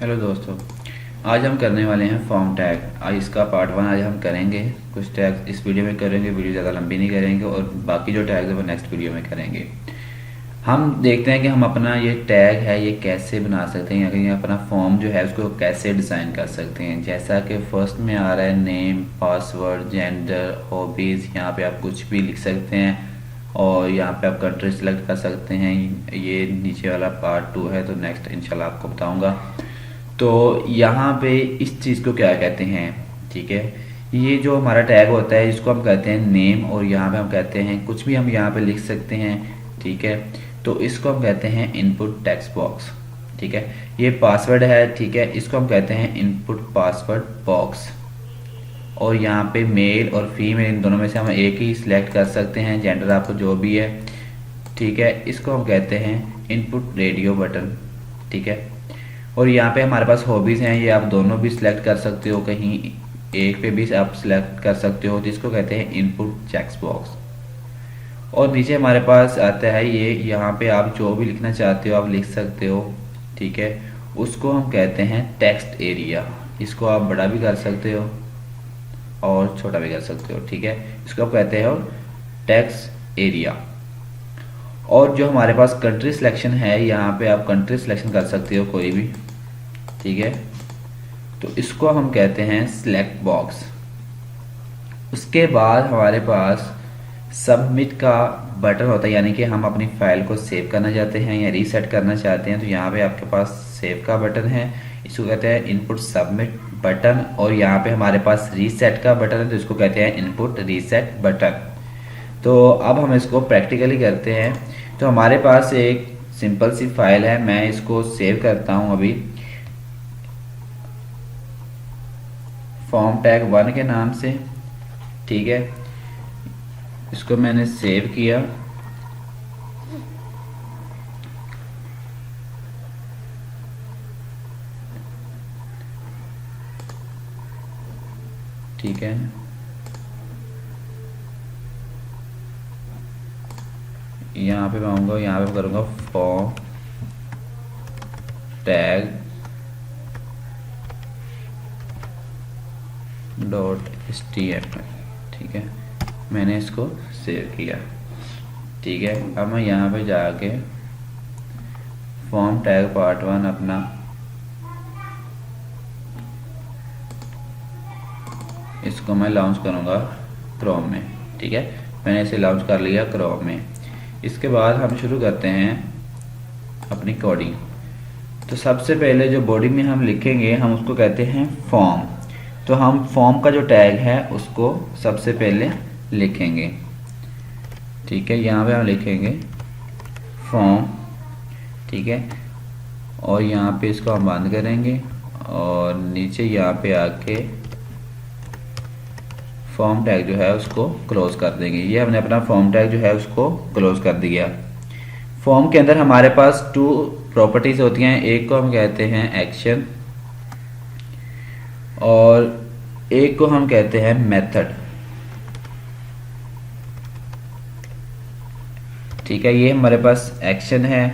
Hello दोस्तों, आज हम करने वाले हैं फॉर्म टैग। आज इसका पार्ट 1 आज हम करेंगे। कुछ टैग इस वीडियो में करेंगे, वीडियो ज़्यादा लंबी नहीं करेंगे, और बाकी जो टैग है वो नेक्स्ट वीडियो में करेंगे। हम देखते हैं कि हम अपना ये टैग है ये कैसे बना सकते हैं, या अपना फॉर्म जो है उसको कैसे डिज़ाइन कर सकते हैं। जैसा कि फर्स्ट में आ रहा है नेम, पासवर्ड, जेंडर, हॉबीज़। यहाँ पे आप कुछ भी लिख सकते हैं, और यहाँ पे आप कंट्री सेलेक्ट कर सकते हैं। ये नीचे वाला पार्ट 2 है, तो नेक्स्ट इंशाल्लाह आपको बताऊंगा। तो यहाँ पे इस चीज़ को क्या कहते हैं, ठीक है। ये जो हमारा टैग होता है इसको हम कहते हैं नेम, और यहाँ पे हम कहते हैं कुछ भी हम यहाँ पे लिख सकते हैं, ठीक है। तो इसको हम कहते हैं इनपुट टेक्स्ट बॉक्स, ठीक है। ये पासवर्ड है, ठीक है, इसको हम कहते हैं इनपुट पासवर्ड बॉक्स। और यहाँ पे मेल और फीमेल इन दोनों में से हम एक ही सिलेक्ट कर सकते हैं, जेंडर आपको जो भी है, ठीक है। इसको हम कहते हैं इनपुट रेडियो बटन, ठीक है। और यहाँ पे हमारे पास हॉबीज़ हैं, ये आप दोनों भी सिलेक्ट कर सकते हो, कहीं एक पे भी आप सिलेक्ट कर सकते हो, जिसको कहते हैं इनपुट टेक्स्ट बॉक्स। और नीचे हमारे पास आता है ये, यहाँ पे आप जो भी लिखना चाहते हो आप लिख सकते हो, ठीक है। उसको हम कहते हैं टेक्स्ट एरिया। इसको आप बड़ा भी कर सकते हो और छोटा भी कर सकते हो, ठीक है। इसको आप कहते हो टेक्स्ट एरिया। और जो हमारे पास कंट्री सिलेक्शन है, यहाँ पे आप कंट्री सिलेक्शन कर सकते हो कोई भी, ठीक है। तो इसको हम कहते हैं सिलेक्ट बॉक्स। उसके बाद हमारे पास सबमिट का बटन होता है, यानी कि हम अपनी फाइल को सेव करना चाहते हैं या रीसेट करना चाहते हैं, तो यहाँ पे आपके पास सेव का बटन है, इसको कहते हैं इनपुट सबमिट बटन। और यहाँ पे हमारे पास रीसेट का बटन है, तो इसको कहते हैं इनपुट रीसेट बटन। तो अब हम इसको प्रैक्टिकली करते हैं। तो हमारे पास एक सिंपल सी फाइल है, मैं इसको सेव करता हूँ अभी, फॉर्म टैग 1 के नाम से, ठीक है। इसको मैंने सेव किया, ठीक है। यहाँ पे मैं आऊँगा, यहाँ पे करूँगा फॉर्म टैग .html, ठीक है। मैंने इसको सेव किया, ठीक है। अब मैं यहाँ पे जाके फॉर्म टैग पार्ट 1 अपना इसको मैं लॉन्च करूँगा क्रोम में, ठीक है। मैंने इसे लॉन्च कर लिया क्रोम में। इसके बाद हम शुरू करते हैं अपनी कोडिंग। तो सबसे पहले जो बॉडी में हम लिखेंगे हम उसको कहते हैं फॉर्म। तो हम फॉर्म का जो टैग है उसको सबसे पहले लिखेंगे, ठीक है। यहाँ पे हम लिखेंगे फॉर्म, ठीक है। और यहाँ पे इसको हम बंद करेंगे, और नीचे यहाँ पे आके फॉर्म टैग जो है उसको क्लोज कर देंगे। ये हमने अपना फॉर्म टैग जो है उसको क्लोज कर दिया। फॉर्म के अंदर हमारे पास 2 प्रॉपर्टीज होती हैं, एक को हम कहते हैं एक्शन और एक को हम कहते हैं मेथड, ठीक है। ये हमारे पास एक्शन है।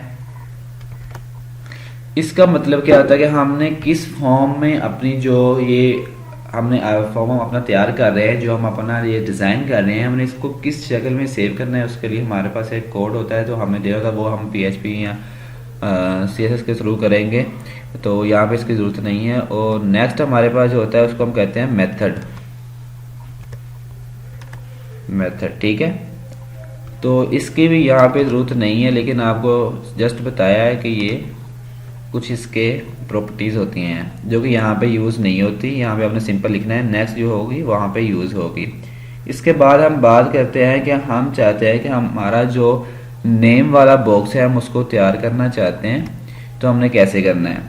इसका मतलब क्या होता है कि हमने किस फॉर्म में अपनी जो ये हमने फॉर्म हम अपना तैयार कर रहे हैं, जो हम अपना ये डिज़ाइन कर रहे हैं, हमने इसको किस शक्ल में सेव करना है, उसके लिए हमारे पास एक कोड होता है। तो हमें दे होता है, वो हम PHP या CSS के थ्रू करेंगे, तो यहाँ पे इसकी ज़रूरत नहीं है। और नेक्स्ट हमारे पास जो होता है उसको हम कहते हैं मेथड, ठीक है। तो इसकी भी यहाँ पे ज़रूरत नहीं है, लेकिन आपको जस्ट बताया है कि ये कुछ इसके प्रॉपर्टीज़ होती हैं जो कि यहाँ पे यूज़ नहीं होती। यहाँ पे आपने सिंपल लिखना है, नेक्स्ट जो होगी वहाँ पे यूज़ होगी। इसके बाद हम बात करते हैं कि हम चाहते हैं कि हमारा जो नेम वाला बॉक्स है हम उसको तैयार करना चाहते हैं, तो हमने कैसे करना है।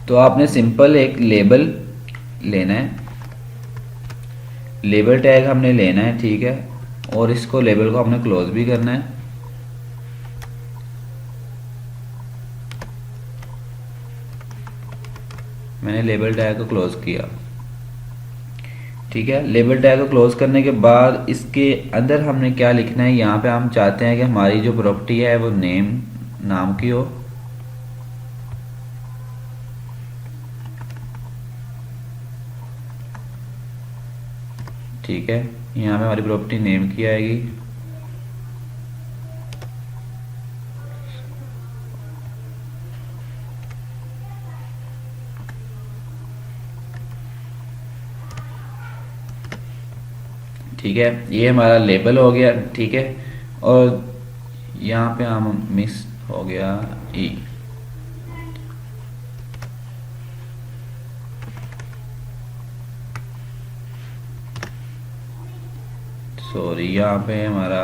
तो आपने सिंपल एक लेबल लेना है, लेबल टैग हमने लेना है, ठीक है। और इसको लेबल को हमने क्लोज भी करना है, मैंने लेबल टैग को क्लोज किया, ठीक है। लेबल टैग को क्लोज करने के बाद इसके अंदर हमने क्या लिखना है, यहाँ पे हम चाहते हैं कि हमारी जो प्रॉपर्टी है वो नेम नाम की हो, ठीक है, यहाँ पे हमारी प्रॉपर्टी नेम की आएगी। ठीक है, ये हमारा लेबल हो गया। ठीक है, और यहाँ पे हम मिस हो गया ई, सॉरी, यहाँ पे हमारा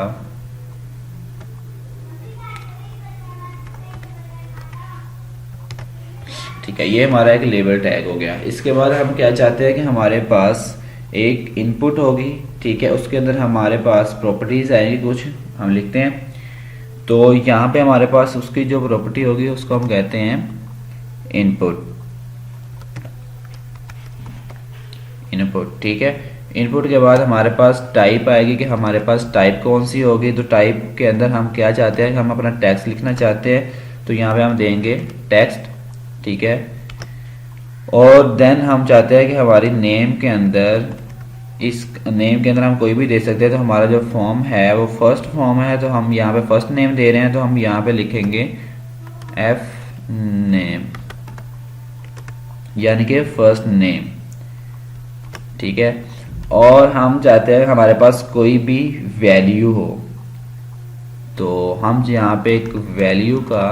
ठीक है, ये हमारा एक लेबल टैग हो गया। इसके बाद हम क्या चाहते हैं कि हमारे पास एक इनपुट होगी। ठीक है, उसके अंदर हमारे पास प्रॉपर्टीज आएंगी कुछ, हम लिखते हैं। तो यहाँ पे हमारे पास उसकी जो प्रॉपर्टी होगी उसको हम कहते हैं इनपुट। इनपुट, ठीक है। इनपुट के बाद हमारे पास टाइप आएगी कि हमारे पास टाइप कौन सी होगी। तो टाइप के अंदर हम क्या चाहते हैं, हम अपना टेक्स्ट लिखना चाहते हैं, तो यहाँ पे हम देंगे टेक्स्ट। ठीक है, और देन हम चाहते हैं कि हमारी नेम के अंदर, इस नेम के अंदर हम कोई भी दे सकते हैं। तो हमारा जो फॉर्म है वो फर्स्ट फॉर्म है, तो हम यहाँ पे फर्स्ट नेम दे रहे हैं, तो हम यहाँ पे लिखेंगे एफ नेम, यानी कि फर्स्ट नेम। ठीक है, और हम चाहते हैं हमारे पास कोई भी वैल्यू हो, तो हम यहाँ पे एक वैल्यू का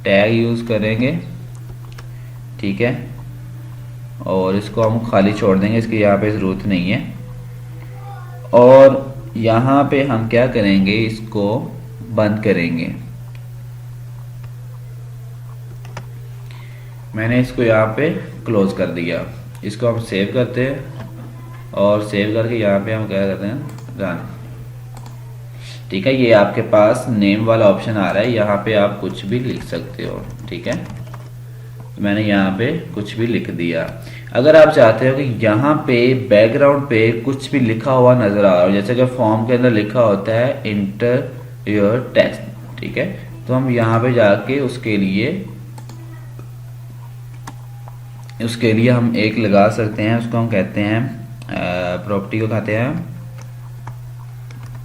टैग यूज करेंगे। ठीक है, और इसको हम खाली छोड़ देंगे, इसकी यहाँ पे ज़रूरत नहीं है। और यहाँ पे हम क्या करेंगे, इसको बंद करेंगे। मैंने इसको यहाँ पे क्लोज कर दिया। इसको हम सेव करते हैं, और सेव करके यहाँ पे हम क्या करते हैं, रन। ठीक है, ये आपके पास नेम वाला ऑप्शन आ रहा है, यहाँ पे आप कुछ भी लिख सकते हो। ठीक है, मैंने यहाँ पे कुछ भी लिख दिया। अगर आप चाहते हो कि यहाँ पे बैकग्राउंड पे कुछ भी लिखा हुआ नजर आ रहा हो, जैसे कि फॉर्म के अंदर लिखा होता है इंटर योर टेक्स्ट। ठीक है, तो हम यहाँ पे जाके उसके लिए हम एक लगा सकते हैं। उसको हम कहते हैं प्रॉपर्टी को कहते हैं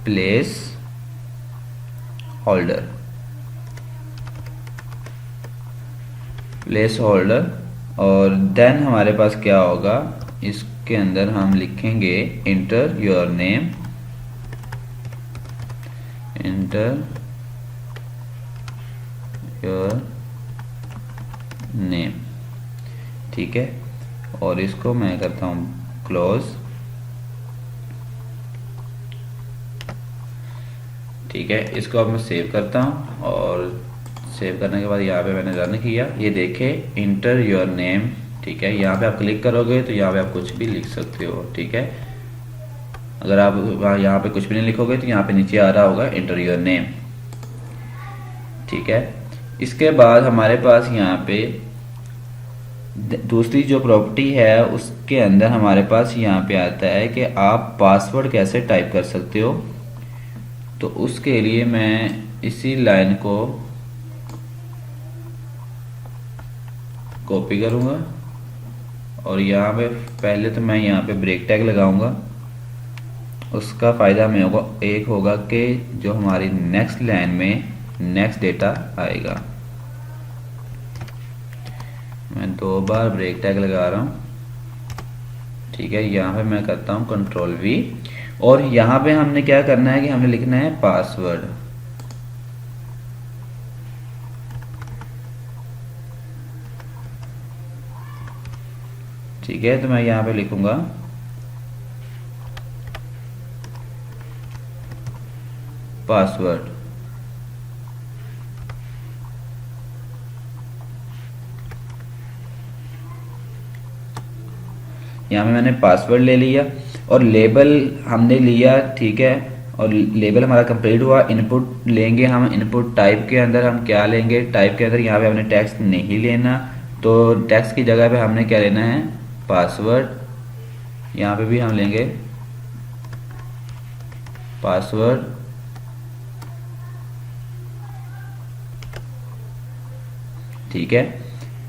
प्लेस होल्डर। प्लेस होल्डर, और देन हमारे पास क्या होगा, इसके अंदर हम लिखेंगे inter your name, inter your name. ठीक है, और इसको मैं करता हूँ क्लोज। ठीक है, इसको अब मैं सेव करता हूँ, और सेव करने के बाद यहाँ पे मैंने रन किया। ये देखे इंटर योर नेम। ठीक है, यहाँ पे आप क्लिक करोगे तो यहाँ पे आप कुछ भी लिख सकते हो। ठीक है, अगर आप यहाँ पे कुछ भी नहीं लिखोगे तो यहाँ पे नीचे आ रहा होगा इंटर योर नेम। ठीक है, इसके बाद हमारे पास यहाँ पे दूसरी जो प्रॉपर्टी है उसके अंदर हमारे पास यहाँ पे आता है कि आप पासवर्ड कैसे टाइप कर सकते हो। तो उसके लिए मैं इसी लाइन को कॉपी करूँगा, और यहाँ पे पहले तो मैं यहाँ पे ब्रेक टैग लगाऊंगा। उसका फ़ायदा में होगा, एक होगा कि जो हमारी नेक्स्ट लाइन में नेक्स्ट डेटा आएगा। मैं 2 बार ब्रेक टैग लगा रहा हूँ। ठीक है, यहाँ पे मैं करता हूँ कंट्रोल वी, और यहाँ पे हमने क्या करना है कि हमने लिखना है पासवर्ड। ठीक है, तो मैं यहाँ पे लिखूंगा पासवर्ड। यहाँ पे मैंने पासवर्ड ले लिया, और लेबल हमने लिया। ठीक है, और लेबल हमारा कंप्लीट हुआ। इनपुट लेंगे हम, इनपुट टाइप के अंदर हम क्या लेंगे, टाइप के अंदर यहाँ पे हमने टेक्स्ट नहीं लेना, तो टेक्स्ट की जगह पे हमने क्या लेना है, पासवर्ड। यहाँ पे भी हम लेंगे पासवर्ड। ठीक है,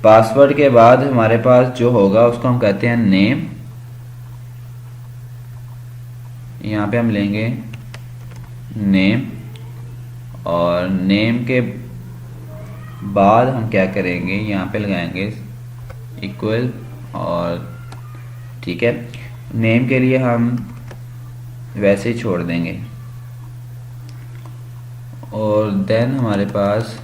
पासवर्ड के बाद हमारे पास जो होगा उसको हम कहते हैं नेम। यहाँ पे हम लेंगे नेम, और नेम के बाद हम क्या करेंगे, यहाँ पे लगाएंगे इक्वल, और ठीक है, नेम के लिए हम वैसे ही छोड़ देंगे। और देन हमारे पास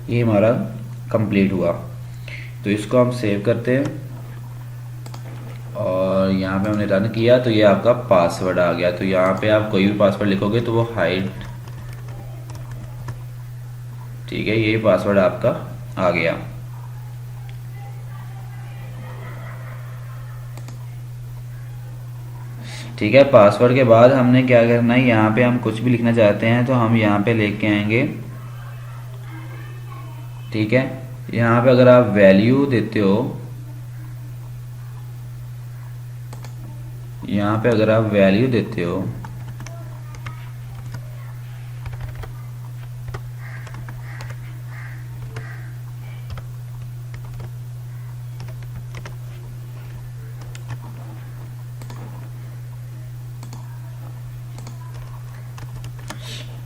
ये हमारा कंप्लीट हुआ। तो इसको हम सेव करते हैं और यहाँ पे हमने रन किया तो ये आपका पासवर्ड आ गया। तो यहाँ पे आप कोई भी पासवर्ड लिखोगे तो वो हाइड, ठीक है, ये पासवर्ड आपका आ गया। ठीक है, पासवर्ड के बाद हमने क्या करना है, यहाँ पे हम कुछ भी लिखना चाहते हैं तो हम यहाँ पे लेके आएंगे। ठीक है, यहाँ पे अगर आप वैल्यू देते हो, यहाँ पे अगर आप वैल्यू देते हो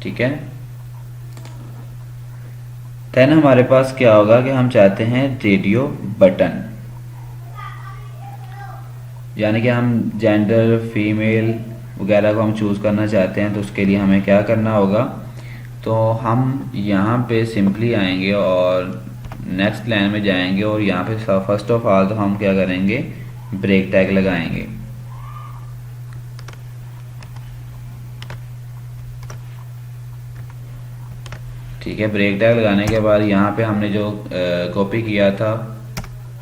ठीक है, देन हमारे पास क्या होगा कि हम चाहते हैं रेडियो बटन, यानी कि हम जेंडर फीमेल वगैरह को हम चूज़ करना चाहते हैं। तो उसके लिए हमें क्या करना होगा, तो हम यहाँ पे सिंपली आएंगे और नेक्स्ट लाइन में जाएंगे और यहाँ पे फर्स्ट ऑफ ऑल तो हम क्या करेंगे, ब्रेक टैग लगाएंगे। ठीक है, ब्रेक टैग लगाने के बाद यहाँ पे हमने जो कॉपी किया था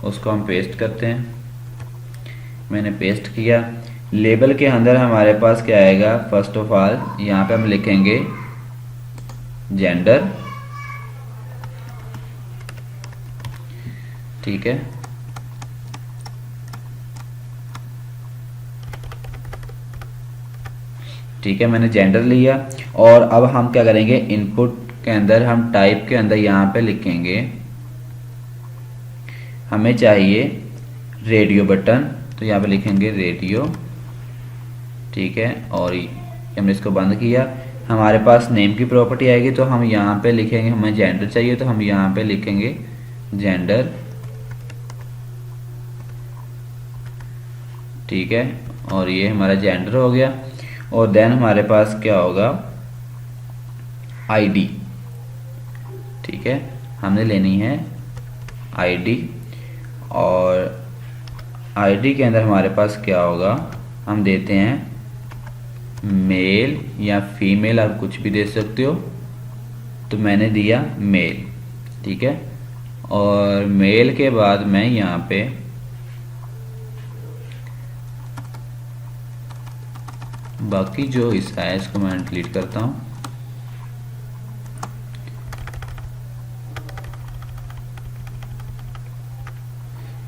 उसको हम पेस्ट करते हैं। मैंने पेस्ट किया। लेबल के अंदर हमारे पास क्या आएगा, फर्स्ट ऑफ ऑल यहाँ पे हम लिखेंगे जेंडर। ठीक है, ठीक है, मैंने जेंडर लिया। और अब हम क्या करेंगे, इनपुट के अंदर हम टाइप के अंदर यहाँ पे लिखेंगे हमें चाहिए रेडियो बटन, तो यहाँ पे लिखेंगे रेडियो। ठीक है, और हमने इसको बंद किया। हमारे पास नेम की प्रॉपर्टी आएगी तो हम यहाँ पे लिखेंगे, हमें जेंडर चाहिए तो हम यहाँ पे लिखेंगे जेंडर। ठीक है, और ये हमारा जेंडर हो गया। और देन हमारे पास क्या होगा, आईडी। ठीक है, हमने लेनी है आईडी, और आईडी के अंदर हमारे पास क्या होगा, हम देते हैं मेल या फीमेल, आप कुछ भी दे सकते हो। तो मैंने दिया मेल। ठीक है, और मेल के बाद मैं यहाँ पे बाकी जो हिस्सा है इसको मैं डिलीट करता हूँ।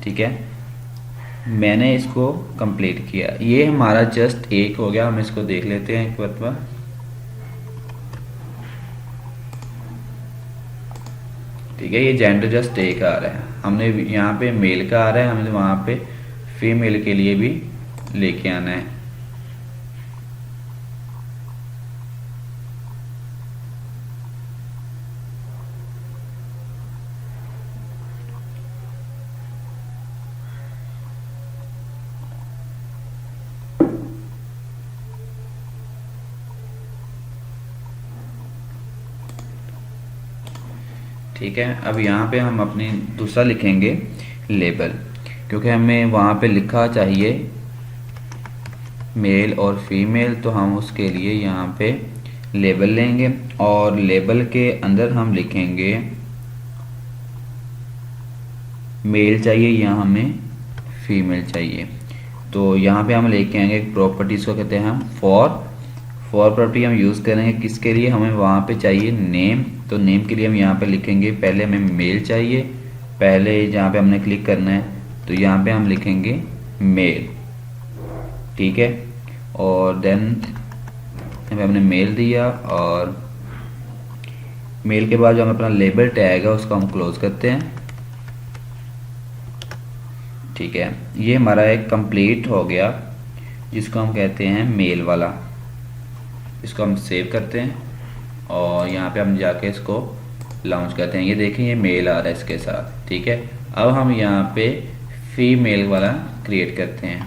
ठीक है, मैंने इसको कंप्लीट किया। ये हमारा जस्ट एक हो गया। हम इसको देख लेते हैं एक बार। ठीक है, ये जेंडर जस्ट एक आ रहा है, हमने यहाँ पे मेल का आ रहा है, हमें वहाँ पे फीमेल के लिए भी लेके आना है। ठीक है, अब यहाँ पे हम अपनी दूसरा लिखेंगे लेबल, क्योंकि हमें वहाँ पे लिखा चाहिए मेल और फीमेल, तो हम उसके लिए यहाँ पे लेबल लेंगे और लेबल के अंदर हम लिखेंगे मेल चाहिए या हमें फीमेल चाहिए। तो यहाँ पे हम लेके आएंगे एक प्रॉपर्टी, इसको कहते हैं हम फॉर प्रॉपर्टी हम यूज़ करेंगे किसके लिए, हमें वहाँ पे चाहिए नेम। तो नेम के लिए हम यहाँ पे लिखेंगे, पहले हमें मेल चाहिए, पहले जहाँ पे हमने क्लिक करना है तो यहाँ पे हम लिखेंगे मेल। ठीक है, और देन यहाँ पे हमने मेल दिया और मेल के बाद जो हमें अपना लेबल टैग है उसको हम क्लोज करते हैं। ठीक है, ये हमारा एक कंप्लीट हो गया जिसको हम कहते हैं मेल वाला। इसको हम सेव करते हैं और यहाँ पे हम जाके इसको लॉन्च करते हैं। ये देखें ये मेल आ रहा है इसके साथ। ठीक है, अब हम यहाँ पे फीमेल वाला क्रिएट करते हैं।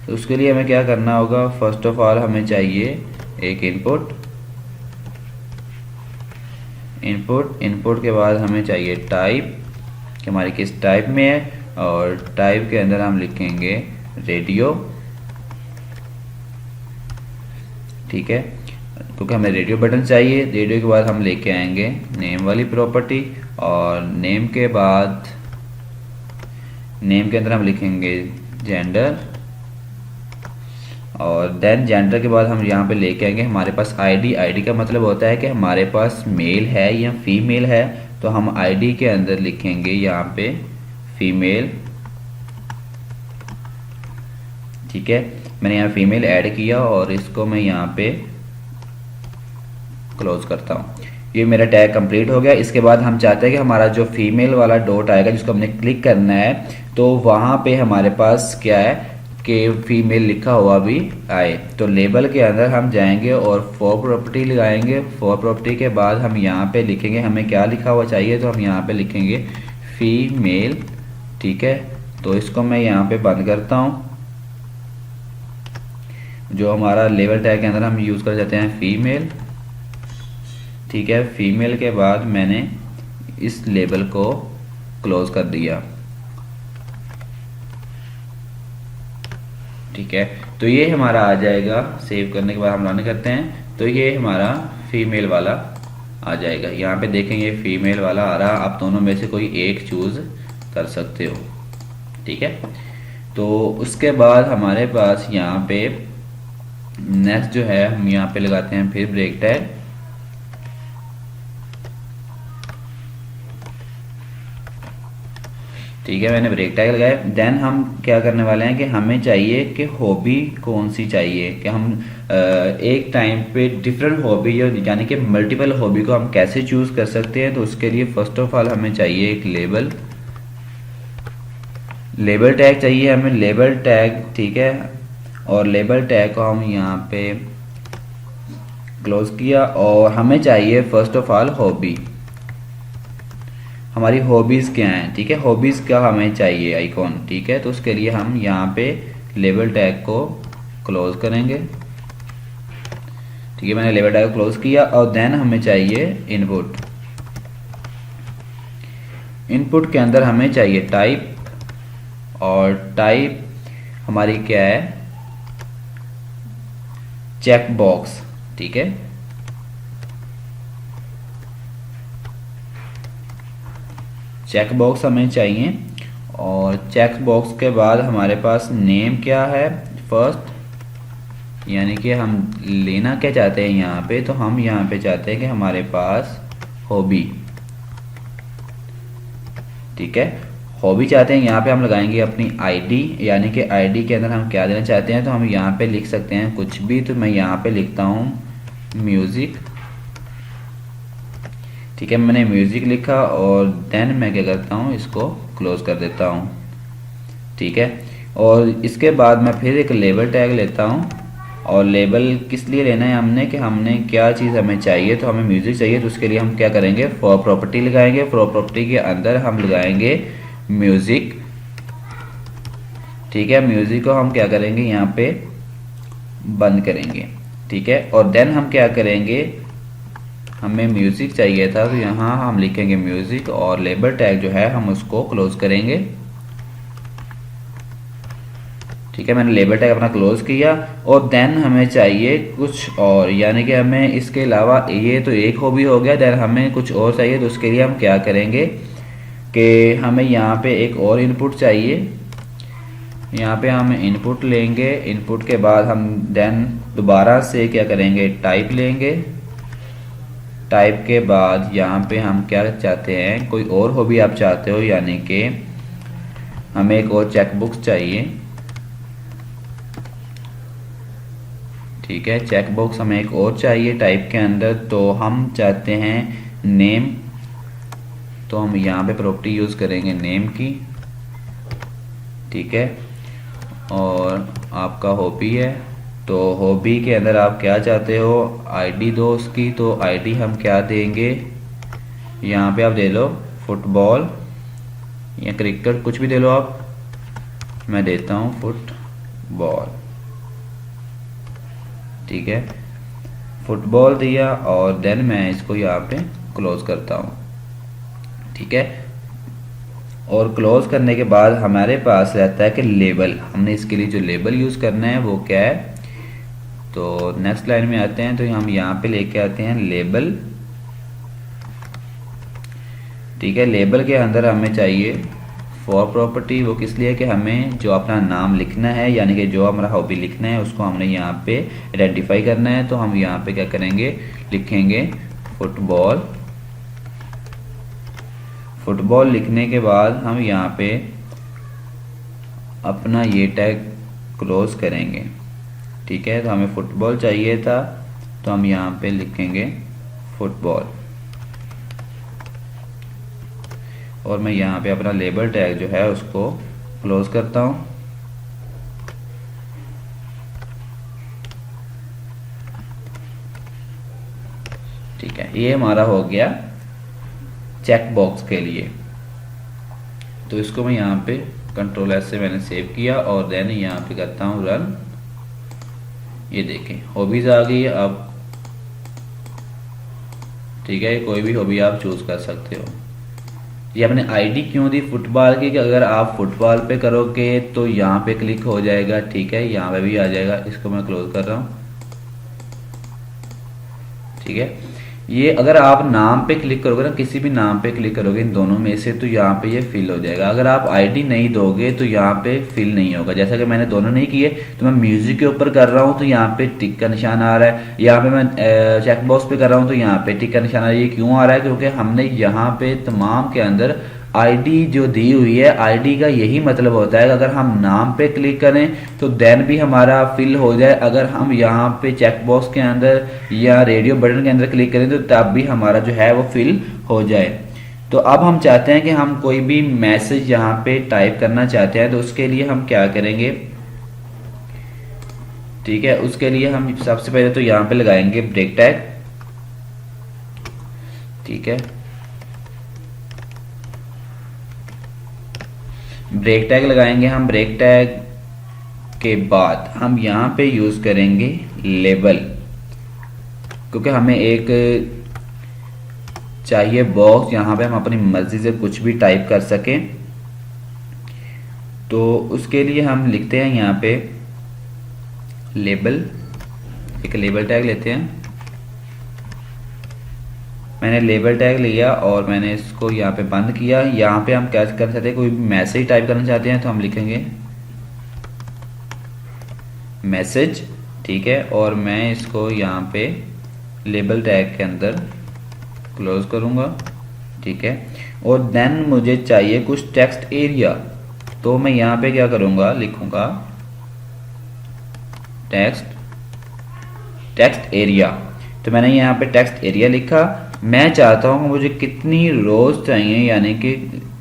तो उसके लिए हमें क्या करना होगा, फर्स्ट ऑफ ऑल हमें चाहिए एक इनपुट के बाद हमें चाहिए टाइप कि हमारी किस टाइप में है, और टाइप के अंदर हम लिखेंगे रेडियो। ठीक है, क्योंकि हमें रेडियो बटन चाहिए। रेडियो के बाद हम लेके आएंगे नेम वाली प्रॉपर्टी, और नेम के बाद नेम के अंदर हम लिखेंगे जेंडर, और देन जेंडर के बाद हम यहाँ पे लेके आएंगे हमारे पास आईडी। आईडी का मतलब होता है कि हमारे पास मेल है या फीमेल है, तो हम आईडी के अंदर लिखेंगे यहाँ पे फीमेल। ठीक है, मैंने यहाँ फीमेल ऐड किया और इसको मैं यहाँ पे क्लोज करता हूँ। ये मेरा टैग कंप्लीट हो गया। इसके बाद हम चाहते हैं कि हमारा जो फीमेल वाला डॉट आएगा जिसको हमने क्लिक करना है, तो वहाँ पे हमारे पास क्या है कि फीमेल लिखा हुआ भी आए। तो लेबल के अंदर हम जाएंगे और फॉर प्रॉपर्टी लगाएंगे। फॉर प्रॉपर्टी के बाद हम यहाँ पे लिखेंगे हमें क्या लिखा हुआ चाहिए, तो हम यहाँ पे लिखेंगे फीमेल। ठीक है, तो इसको मैं यहाँ पे बंद करता हूँ। जो हमारा लेबल टैग के अंदर हम यूज़ कर जाते हैं फीमेल। ठीक है, फीमेल के बाद मैंने इस लेबल को क्लोज कर दिया। ठीक है, तो ये हमारा आ जाएगा। सेव करने के बाद हम रन करते हैं तो ये हमारा फीमेल वाला आ जाएगा। यहाँ पे देखें ये फीमेल वाला आ रहा। आप दोनों में से कोई एक चूज कर सकते हो। ठीक है, तो उसके बाद हमारे पास यहाँ पे नेक्स्ट जो है हम यहाँ पे लगाते हैं फिर ब्रेक टैग। ठीक है, मैंने ब्रेक टैग लगाया। देन हम क्या करने वाले हैं कि हमें चाहिए कि हॉबी कौन सी चाहिए, कि हम एक टाइम पे डिफरेंट हॉबी यानी कि मल्टीपल हॉबी को हम कैसे चूज कर सकते हैं। तो उसके लिए फर्स्ट ऑफ ऑल हमें चाहिए एक लेबल टैग चाहिए हमें लेबल टैग। ठीक है, और लेबल टैग को हम यहाँ पे क्लोज किया और हमें चाहिए फर्स्ट ऑफ ऑल हॉबी। हमारी हॉबीज़ क्या हैं। ठीक है, हॉबीज़ का हमें चाहिए आइकॉन। ठीक है, तो उसके लिए हम यहाँ पे लेबल टैग को क्लोज करेंगे। ठीक है, मैंने लेबल टैग को क्लोज किया और देन हमें चाहिए इनपुट के अंदर हमें चाहिए टाइप, और टाइप हमारी क्या है चेक बॉक्स। ठीक है, चेक बॉक्स हमें चाहिए, और चेक बॉक्स के बाद हमारे पास नेम क्या है फर्स्ट, यानी कि हम लेना क्या चाहते हैं यहाँ पे। तो हम यहाँ पे चाहते हैं कि हमारे पास हॉबी। ठीक है, हॉबी चाहते हैं। यहाँ पे हम लगाएंगे अपनी आईडी, यानी कि आईडी के अंदर हम क्या देना चाहते हैं। तो हम यहाँ पे लिख सकते हैं कुछ भी। तो मैं यहाँ पे लिखता हूँ म्यूजिक। ठीक है, मैंने म्यूजिक लिखा और देन मैं क्या करता हूँ इसको क्लोज कर देता हूँ। ठीक है, और इसके बाद मैं फिर एक लेबल टैग लेता हूँ। और लेबल किस लिए लेना है हमने कि हमने क्या चीज़ हमें चाहिए। तो हमें म्यूजिक चाहिए, तो उसके लिए हम क्या करेंगे फॉर प्रॉपर्टी लगाएंगे। फॉर प्रॉपर्टी के अंदर हम लगाएंगे म्यूजिक। ठीक है, म्यूजिक को हम क्या करेंगे यहाँ पे बंद करेंगे। ठीक है, और देन हम क्या करेंगे, हमें म्यूजिक चाहिए था तो यहाँ हम लिखेंगे म्यूजिक, और लेबल टैग जो है हम उसको क्लोज करेंगे। ठीक है, मैंने लेबल टैग अपना क्लोज किया और देन हमें चाहिए कुछ और, यानी कि हमें इसके अलावा ये तो एक हॉबी हो गया, देन हमें कुछ और चाहिए। तो उसके लिए हम क्या करेंगे कि हमें यहाँ पे एक और इनपुट चाहिए। यहाँ पे हम इनपुट लेंगे। इनपुट के बाद हम देन दोबारा से क्या करेंगे टाइप लेंगे। टाइप के बाद यहाँ पे हम क्या चाहते हैं, कोई और हॉबी आप चाहते हो, यानी कि हमें एक और चेकबुक चाहिए। ठीक है, चेक बॉक्स हमें एक और चाहिए टाइप के अंदर, तो हम चाहते हैं नेम, तो हम यहाँ पे प्रॉपर्टी यूज़ करेंगे नेम की। ठीक है, और आपका हॉबी है, तो हॉबी के अंदर आप क्या चाहते हो, आईडी दो उसकी, तो आईडी हम क्या देंगे, यहाँ पे आप दे लो फुटबॉल या क्रिकेट, कुछ भी दे लो आप, मैं देता हूँ फुटबॉल। ठीक है, फुटबॉल दिया और देन मैं इसको यहाँ पे क्लोज करता हूँ। ठीक है, और क्लोज करने के बाद हमारे पास रहता है कि लेबल, हमने इसके लिए जो लेबल यूज़ करना है वो क्या है, तो नेक्स्ट लाइन में आते हैं, तो हम यहाँ पे लेके आते हैं लेबल। ठीक है, लेबल के अंदर हमें चाहिए फॉर प्रॉपर्टी, वो किस लिए कि हमें जो अपना नाम लिखना है, यानी कि जो हमारा हॉबी लिखना है उसको हमने यहाँ पे आइडेंटिफाई करना है, तो हम यहाँ पे क्या करेंगे, लिखेंगे फुटबॉल। फुटबॉल लिखने के बाद हम यहाँ पे अपना ये टैग क्लोज करेंगे। ठीक है, तो हमें फुटबॉल चाहिए था, तो हम यहाँ पे लिखेंगे फुटबॉल, और मैं यहाँ पे अपना लेबल टैग जो है उसको क्लोज करता हूँ। ठीक है, ये हमारा हो गया चेक बॉक्स के लिए। तो इसको मैं यहाँ पे कंट्रोल एस से मैंने सेव किया और देन यहाँ पे करता हूँ रन। ये देखें हॉबीज आ गई है अब। ठीक है, कोई भी हॉबी आप चूज कर सकते हो। ये अपने आईडी क्यों दी फुटबॉल की, कि अगर आप फुटबॉल पे करोगे तो यहाँ पे क्लिक हो जाएगा। ठीक है, यहाँ पे भी आ जाएगा, इसको मैं क्लोज कर रहा हूँ। ठीक है, ये अगर आप नाम पे क्लिक करोगे ना, किसी भी नाम पे क्लिक करोगे इन दोनों में से, तो यहाँ पे ये फिल हो जाएगा। अगर आप आईडी नहीं दोगे तो यहाँ पे फिल नहीं होगा। जैसा कि मैंने दोनों नहीं किए, तो मैं म्यूजिक के ऊपर कर रहा हूँ तो यहाँ पे टिक का निशान आ रहा है, यहाँ पे मैं चेक बॉक्स पे कर रहा हूँ तो यहाँ पे टिक का निशान आ रहा है। ये क्यों आ रहा है, क्योंकि हमने यहाँ पे तमाम के अंदर आईडी जो दी हुई है, आईडी का यही मतलब होता है कि अगर हम नाम पे क्लिक करें तो देन भी हमारा फिल हो जाए, अगर हम यहाँ पे चेक बॉक्स के अंदर या रेडियो बटन के अंदर क्लिक करें तो तब भी हमारा जो है वो फिल हो जाए। तो अब हम चाहते हैं कि हम कोई भी मैसेज यहाँ पे टाइप करना चाहते हैं, तो उसके लिए हम क्या करेंगे। ठीक है, उसके लिए हम सबसे पहले तो यहाँ पे लगाएंगे ब्रेक टैग। ठीक है, ब्रेक टैग लगाएंगे हम। ब्रेक टैग के बाद हम यहाँ पे यूज करेंगे लेबल, क्योंकि हमें एक चाहिए बॉक्स, यहाँ पे हम अपनी मर्जी से कुछ भी टाइप कर सकें। तो उसके लिए हम लिखते हैं यहाँ पे लेबल, एक लेबल टैग लेते हैं। मैंने लेबल टैग लिया और मैंने इसको यहाँ पे बंद किया। यहाँ पे हम क्या कर सकते हैं, कोई मैसेज टाइप करना चाहते हैं तो हम लिखेंगे मैसेज। ठीक है, और मैं इसको यहाँ पे लेबल टैग के अंदर क्लोज करूँगा। ठीक है, और देन मुझे चाहिए कुछ टेक्स्ट एरिया, तो मैं यहाँ पे क्या करूँगा, लिखूँगा टेक्स्ट एरिया। तो मैंने यहाँ पे टेक्स्ट एरिया लिखा। मैं चाहता हूँ मुझे कितनी रोज चाहिए, यानी कि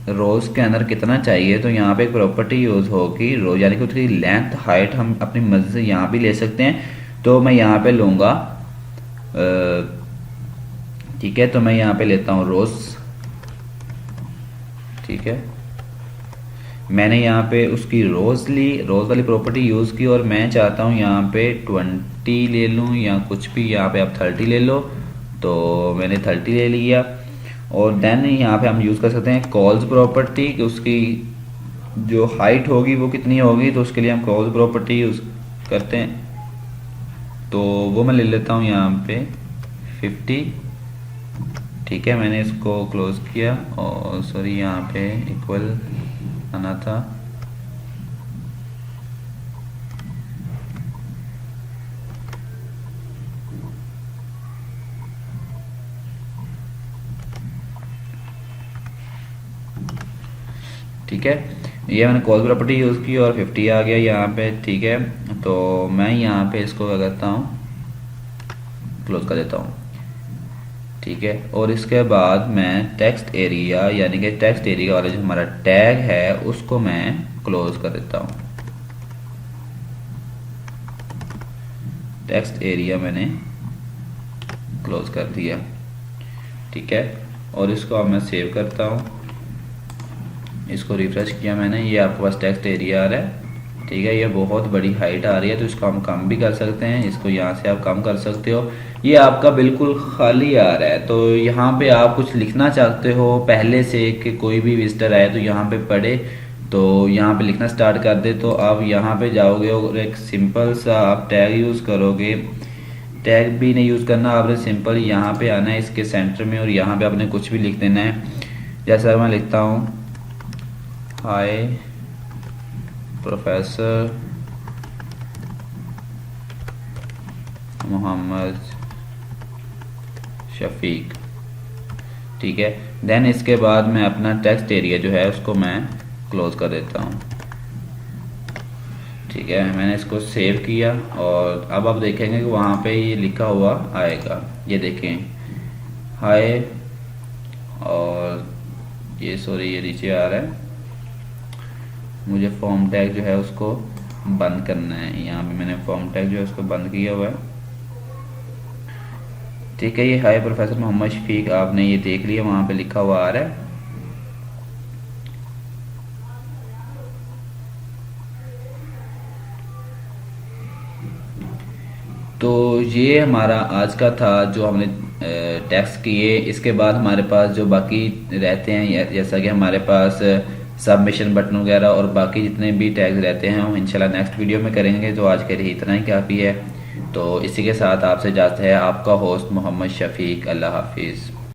रोज के अंदर कितना चाहिए, तो यहाँ पे एक प्रॉपर्टी यूज होगी रो, यानी कि उसकी लेंथ हाइट हम अपनी मर्जी से यहाँ भी ले सकते हैं। तो मैं यहाँ पे लूँगा, ठीक है, तो मैं यहाँ पे लेता हूँ रोज। ठीक है, मैंने यहाँ पे उसकी रोज ली, रोज वाली प्रॉपर्टी यूज़ की, और मैं चाहता हूँ यहाँ पे 20 ले लूँ या कुछ भी, यहाँ पे आप 30 ले लो, तो मैंने 30 ले लिया। और देन यहाँ पे हम यूज़ कर सकते हैं कॉल्स प्रॉपर्टी, कि उसकी जो हाइट होगी वो कितनी होगी, तो उसके लिए हम कॉल्स प्रॉपर्टी यूज़ करते हैं। तो वो मैं ले लेता हूँ यहाँ पे 50। ठीक है, मैंने इसको क्लोज किया, और सॉरी यहाँ पे इक्वल आना था। ठीक है, ये मैंने कॉल प्रॉपर्टी यूज़ की और 50 आ गया यहाँ पे, ठीक है। तो मैं यहाँ पे इसको क्या करता हूँ, क्लोज कर देता हूँ, ठीक है। और इसके बाद मैं टेक्स्ट एरिया, यानी कि टेक्स्ट एरिया वाला जो हमारा टैग है उसको मैं क्लोज कर देता हूँ। टेक्स्ट एरिया मैंने क्लोज कर दिया, ठीक है। और इसको अब मैं सेव करता हूँ, इसको रिफ्रेश किया मैंने, ये आपके पास टेक्स्ट एरिया आ रहा है, ठीक है। ये बहुत बड़ी हाइट आ रही है तो इसको हम कम भी कर सकते हैं, इसको यहाँ से आप कम कर सकते हो। ये आपका बिल्कुल खाली आ रहा है, तो यहाँ पे आप कुछ लिखना चाहते हो पहले से कि कोई भी विजिटर आए तो यहाँ पे पढ़े, तो यहाँ पे लिखना स्टार्ट कर दे, तो आप यहाँ पे जाओगे और एक सिंपल सा आप टैग यूज़ करोगे। टैग भी नहीं यूज़ करना, आपने सिंपल यहाँ पे आना है इसके सेंटर में और यहाँ पे आपने कुछ भी लिख देना है। जैसा मैं लिखता हूँ, हाय प्रोफेसर मोहम्मद शफीक, ठीक है। देन इसके बाद मैं अपना टेक्स्ट एरिया जो है उसको मैं क्लोज कर देता हूँ, ठीक है। मैंने इसको सेव किया और अब आप देखेंगे कि वहाँ पे ये लिखा हुआ आएगा, ये देखें हाय, और ये सॉरी ये नीचे आ रहा है, मुझे फॉर्म टैग जो है उसको बंद करना है। यहाँ पे मैंने फॉर्म टैग जो है उसको बंद किया हुआ है, ठीक है। ये हाय प्रोफेसर मोहम्मद शफीक आपने ये देख लिया, वहाँ पे लिखा हुआ आ रहा है। तो ये हमारा आज का था जो हमने टेक्स्ट किए। इसके बाद हमारे पास जो बाकी रहते हैं, जैसा कि हमारे पास सबमिशन बटन वगैरह और बाकी जितने भी टैग्स रहते हैं वो इंशाल्लाह नेक्स्ट वीडियो में करेंगे। तो आज के लिए इतना ही काफ़ी है। तो इसी के साथ आपसे इजाज़त है, आपका होस्ट मोहम्मद शफीक। अल्लाह हाफिज़।